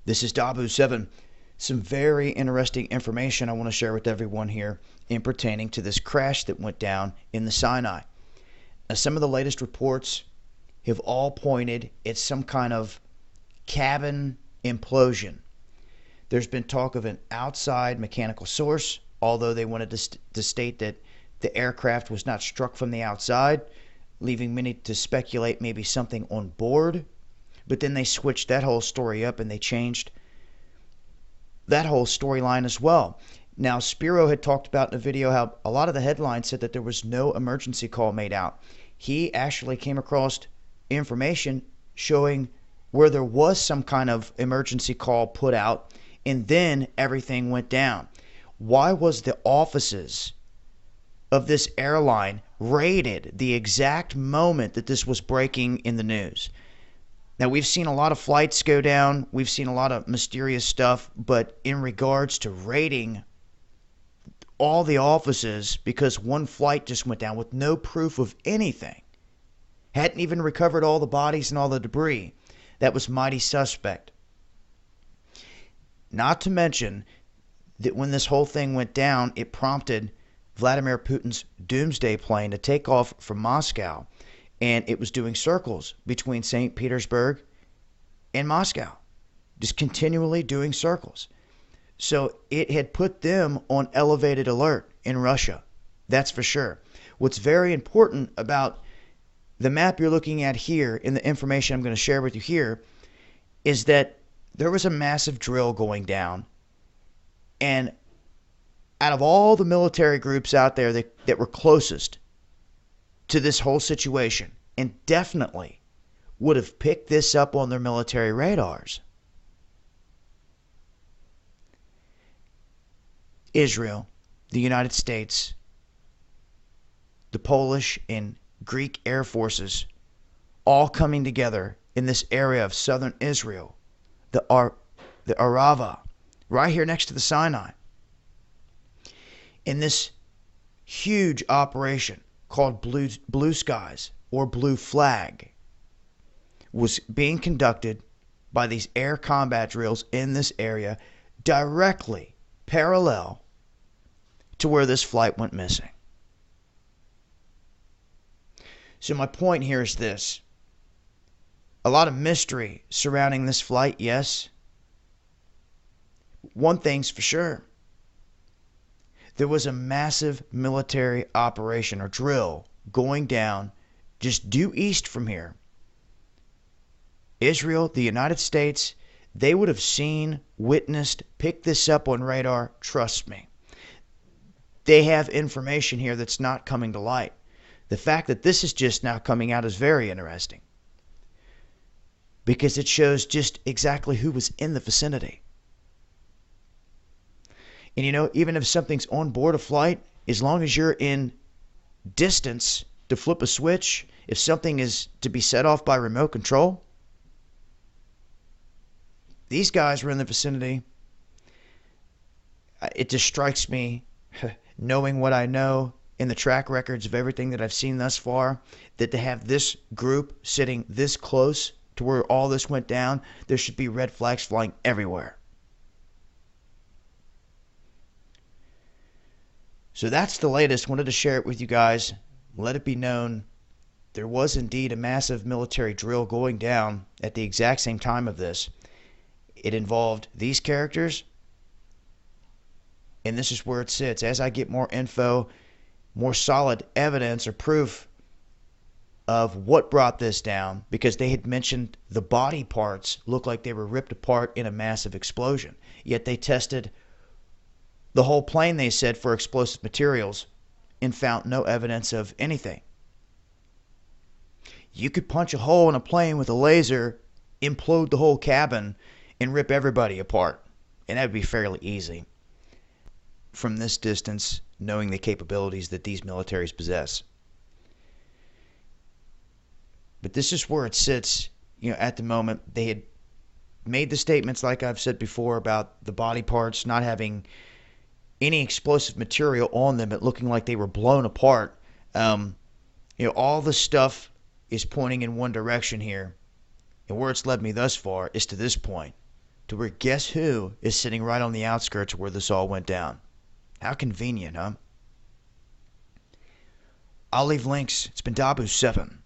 This is Dabu7. Some very interesting information I want to share with everyone here in pertaining to this crash that went down in the Sinai. Now, some of the latest reports have all pointed at some kind of cabin implosion. There's been talk of an outside mechanical source, although they wanted to state that the aircraft was not struck from the outside, leaving many to speculate maybe something on board. But then they switched that whole story up and they changed that whole storyline as well. Now, Spiro had talked about in a video how a lot of the headlines said that there was no emergency call made out. He actually came across information showing where there was some kind of emergency call put out, and then everything went down. Why was the offices of this airline raided the exact moment that this was breaking in the news? Now, we've seen a lot of flights go down. We've seen a lot of mysterious stuff. But in regards to raiding all the offices because one flight just went down with no proof of anything, hadn't even recovered all the bodies and all the debris, that was mighty suspect. Not to mention that when this whole thing went down, it prompted Vladimir Putin's doomsday plane to take off from Moscow. And it was doing circles between St. Petersburg and Moscow, just continually doing circles. So it had put them on elevated alert in Russia. That's for sure. What's very important about the map you're looking at here and the information I'm going to share with you here is that there was a massive drill going down. And out of all the military groups out there that were closest to this whole situation and definitely would have picked this up on their military radars, Israel, the United States, the Polish and Greek air forces all coming together in this area of southern Israel, the Arava, right here next to the Sinai, in this huge operation called Blue Skies or Blue Flag was being conducted by these air combat drills in this area directly parallel to where this flight went missing. So my point here is this. A lot of mystery surrounding this flight, yes. One thing's for sure. There was a massive military operation or drill going down just due east from here. Israel, the United States, they would have seen, witnessed, picked this up on radar. Trust me. They have information here that's not coming to light. The fact that this is just now coming out is very interesting because it shows just exactly who was in the vicinity. And you know, even if something's on board a flight, as long as you're in distance to flip a switch, if something is to be set off by remote control, these guys were in the vicinity. It just strikes me, knowing what I know in the track records of everything that I've seen thus far, that to have this group sitting this close to where all this went down, there should be red flags flying everywhere. So that's the latest. Wanted to share it with you guys. Let it be known there was indeed a massive military drill going down at the exact same time of this. It involved these characters, and this is where it sits. As I get more info, more solid evidence or proof of what brought this down, because they had mentioned the body parts looked like they were ripped apart in a massive explosion. Yet they tested the whole plane, they said, for explosive materials and found no evidence of anything. You could punch a hole in a plane with a laser, implode the whole cabin, and rip everybody apart. And that would be fairly easy from this distance, knowing the capabilities that these militaries possess. But this is where it sits, at the moment. They had made the statements, like I've said before, about the body parts not having any explosive material on them, it looking like they were blown apart. All the stuff is pointing in one direction here. And where it's led me thus far is to this point. to where guess who is sitting right on the outskirts where this all went down. How convenient, huh? I'll leave links. It's been Dabu7.